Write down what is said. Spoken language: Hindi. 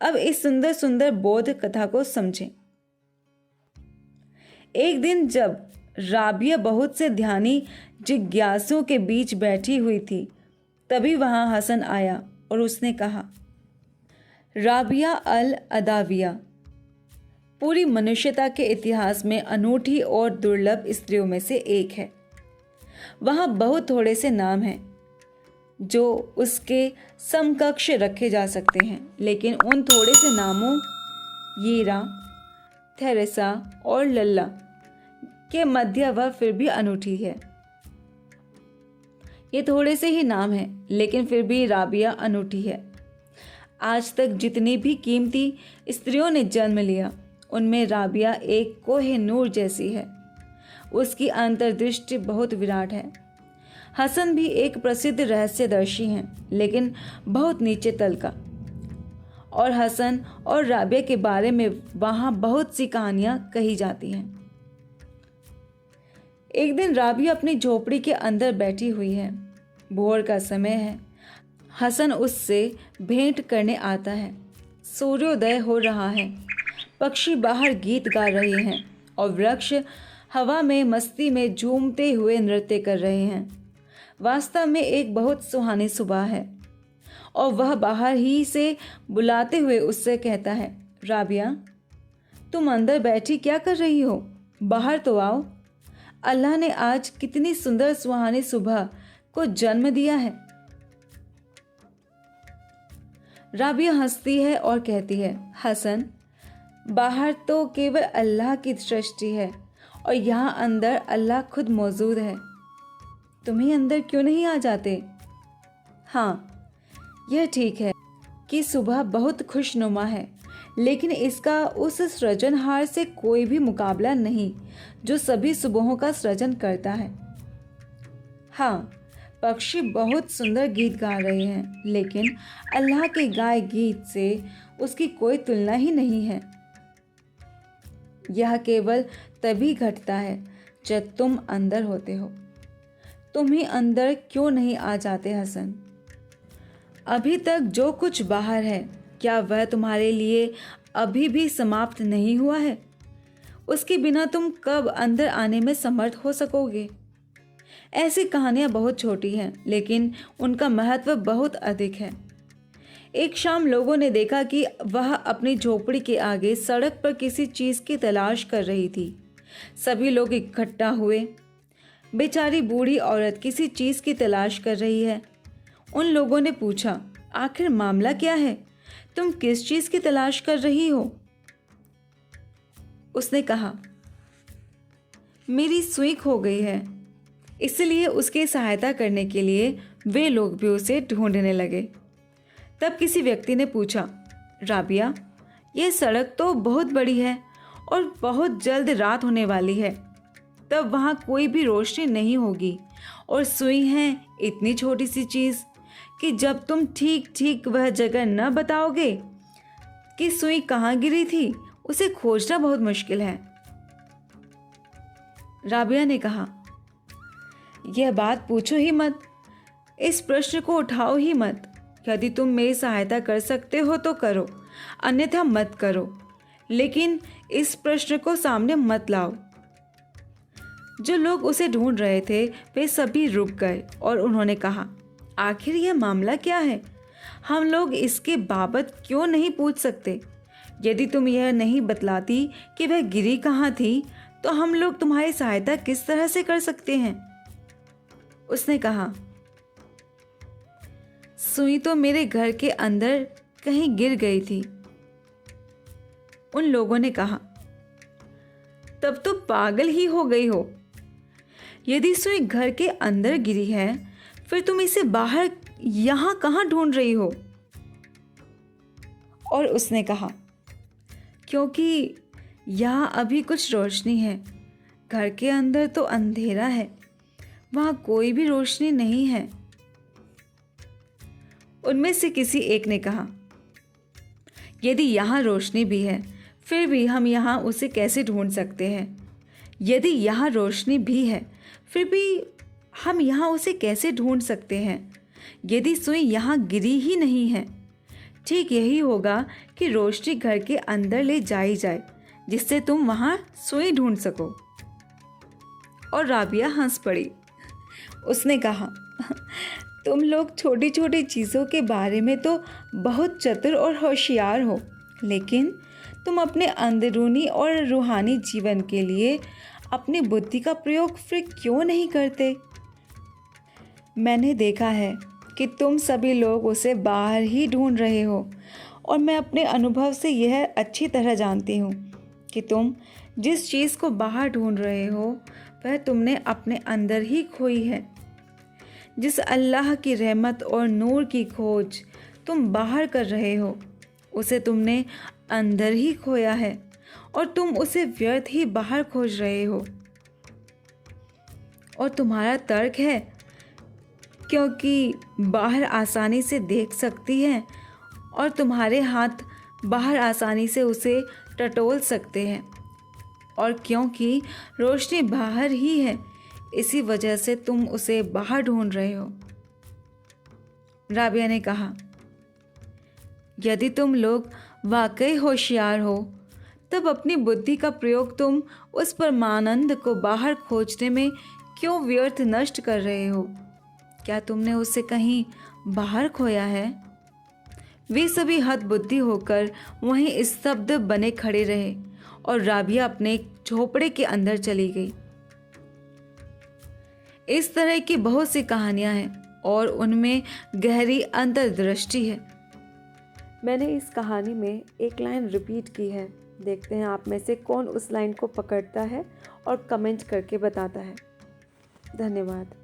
अब इस सुंदर सुंदर बोध कथा को समझें। एक दिन जब राबिया बहुत से ध्यानी जिज्ञासुओं के बीच बैठी हुई थी, तभी वहां हसन आया और उसने कहा, राबिया अल अदाविया पूरी मनुष्यता के इतिहास में अनूठी और दुर्लभ स्त्रियों में से एक है। वहाँ बहुत थोड़े से नाम हैं जो उसके समकक्ष रखे जा सकते हैं, लेकिन उन थोड़े से नामों यीरा, थेरेसा और लल्ला के मध्य वह फिर भी अनूठी है। ये थोड़े से ही नाम हैं, लेकिन फिर भी राबिया अनूठी है। आज तक जितनी भी कीमती स्त्रियों ने जन्म लिया, उनमें राबिया एक कोहे नूर जैसी है। उसकी अंतर्दृष्टि बहुत विराट है। हसन भी एक प्रसिद्ध रहस्यदर्शी हैं, लेकिन बहुत नीचे तल का। और हसन और राबिया के बारे में वहाँ बहुत सी कहानियाँ कही जाती हैं। एक दिन राबिया अपनी झोपड़ी के अंदर बैठी हुई है। भोर का समय है। हसन उससे भेंट करने आता है। सूर्योदय हो रहा है। पक्षी बाहर गीत गा रहे हैं और वृक्ष हवा में मस्ती में झूमते हुए नृत्य कर रहे हैं। वास्तव में एक बहुत सुहानी सुबह है और वह बाहर ही से बुलाते हुए उससे कहता है, राबिया, तुम अंदर बैठी क्या कर रही हो? बाहर तो आओ। अल्लाह ने आज कितनी सुंदर सुहानी सुबह को जन्म दिया है। राबिया हंसती है और कहती है, हसन, बाहर तो केवल अल्लाह की सृष्टि है और यहाँ अंदर अल्लाह खुद मौजूद है। तुम्हें अंदर क्यों नहीं आ जाते? हाँ, यह ठीक है कि सुबह बहुत खुशनुमा है, लेकिन इसका उस सृजनहार से कोई भी मुकाबला नहीं जो सभी सुबहों का सृजन करता है। हाँ, पक्षी बहुत सुंदर गीत गा रहे हैं, लेकिन अल्लाह के गाए गीत से उसकी कोई तुलना ही नहीं है। यह केवल तभी घटता है जब तुम अंदर होते हो। तुम ही अंदर क्यों नहीं आ जाते हसन? अभी तक जो कुछ बाहर है, क्या वह तुम्हारे लिए अभी भी समाप्त नहीं हुआ है? उसके बिना तुम कब अंदर आने में समर्थ हो सकोगे? ऐसी कहानियां बहुत छोटी हैं, लेकिन उनका महत्व बहुत अधिक है। एक शाम लोगों ने देखा कि वह अपनी झोपड़ी के आगे सड़क पर किसी चीज़ की तलाश कर रही थी। सभी लोग इकट्ठा हुए। बेचारी बूढ़ी औरत किसी चीज़ की तलाश कर रही है। उन लोगों ने पूछा, आखिर मामला क्या है? तुम किस चीज़ की तलाश कर रही हो? उसने कहा, मेरी सुई खो गई है। इसलिए उसकी सहायता करने के लिए वे लोग भी उसे ढूंढने लगे। तब किसी व्यक्ति ने पूछा, राबिया, यह सड़क तो बहुत बड़ी है और बहुत जल्द रात होने वाली है। तब वहाँ कोई भी रोशनी नहीं होगी और सुई है इतनी छोटी सी चीज़ कि जब तुम ठीक ठीक वह जगह न बताओगे कि सुई कहाँ गिरी थी, उसे खोजना बहुत मुश्किल है। राबिया ने कहा, यह बात पूछो ही मत, इस प्रश्न को उठाओ ही मत। यदि तुम मेरी सहायता कर सकते हो तो करो, अन्यथा मत करो, लेकिन इस प्रश्न को सामने मत लाओ। जो लोग उसे ढूंढ रहे थे वे सभी रुक गए और उन्होंने कहा, आखिर यह मामला क्या है? हम लोग इसके बाबत क्यों नहीं पूछ सकते? यदि तुम यह नहीं बतलाती कि वह गिरी कहाँ थी, तो हम लोग तुम्हारी सहायता किस तरह से कर सकते हैं? उसने कहा, सुई तो मेरे घर के अंदर कहीं गिर गई थी। उन लोगों ने कहा, तब तो पागल ही हो गई हो। यदि सुई घर के अंदर गिरी है, फिर तुम इसे बाहर यहाँ कहाँ ढूंढ रही हो? और उसने कहा, क्योंकि यहाँ अभी कुछ रोशनी है। घर के अंदर तो अंधेरा है, वहाँ कोई भी रोशनी नहीं है। उनमें से किसी एक ने कहा, यदि यहाँ रोशनी भी है, फिर भी हम यहाँ उसे कैसे ढूंढ सकते हैं? यदि यहाँ रोशनी भी है, फिर भी हम यहाँ उसे कैसे ढूंढ सकते हैं? यदि सुई यहाँ गिरी ही नहीं है। ठीक यही होगा कि रोशनी घर के अंदर ले जाई जाए, जिससे तुम वहाँ सुई ढूंढ सको। और राबिया हंस पड़ी। उसने कहा, तुम लोग छोटी छोटी चीज़ों के बारे में तो बहुत चतुर और होशियार हो, लेकिन तुम अपने अंदरूनी और रूहानी जीवन के लिए अपनी बुद्धि का प्रयोग फिर क्यों नहीं करते? मैंने देखा है कि तुम सभी लोग उसे बाहर ही ढूंढ रहे हो, और मैं अपने अनुभव से यह अच्छी तरह जानती हूँ कि तुम जिस चीज़ को बाहर ढूंढ रहे हो वह तुमने अपने अंदर ही खोई है। जिस अल्लाह की रहमत और नूर की खोज तुम बाहर कर रहे हो, उसे तुमने अंदर ही खोया है, और तुम उसे व्यर्थ ही बाहर खोज रहे हो। और तुम्हारा तर्क है क्योंकि बाहर आसानी से देख सकती है और तुम्हारे हाथ बाहर आसानी से उसे टटोल सकते हैं, और क्योंकि रोशनी बाहर ही है इसी वजह से तुम उसे बाहर ढूंढ रहे हो। राबिया ने कहा, यदि तुम लोग वाकई होशियार हो तब अपनी बुद्धि का प्रयोग तुम उस परमानंद को बाहर खोजने में क्यों व्यर्थ नष्ट कर रहे हो? क्या तुमने उसे कहीं बाहर खोया है? वे सभी हद बुद्धि होकर वहीं स्तब्ध बने खड़े रहे, और राबिया अपने झोपड़े के अंदर चली गई। इस तरह की बहुत सी कहानियां हैं और उनमें गहरी अंतर्दृष्टि है। मैंने इस कहानी में एक लाइन रिपीट की है। देखते हैं आप में से कौन उस लाइन को पकड़ता है और कमेंट करके बताता है। धन्यवाद।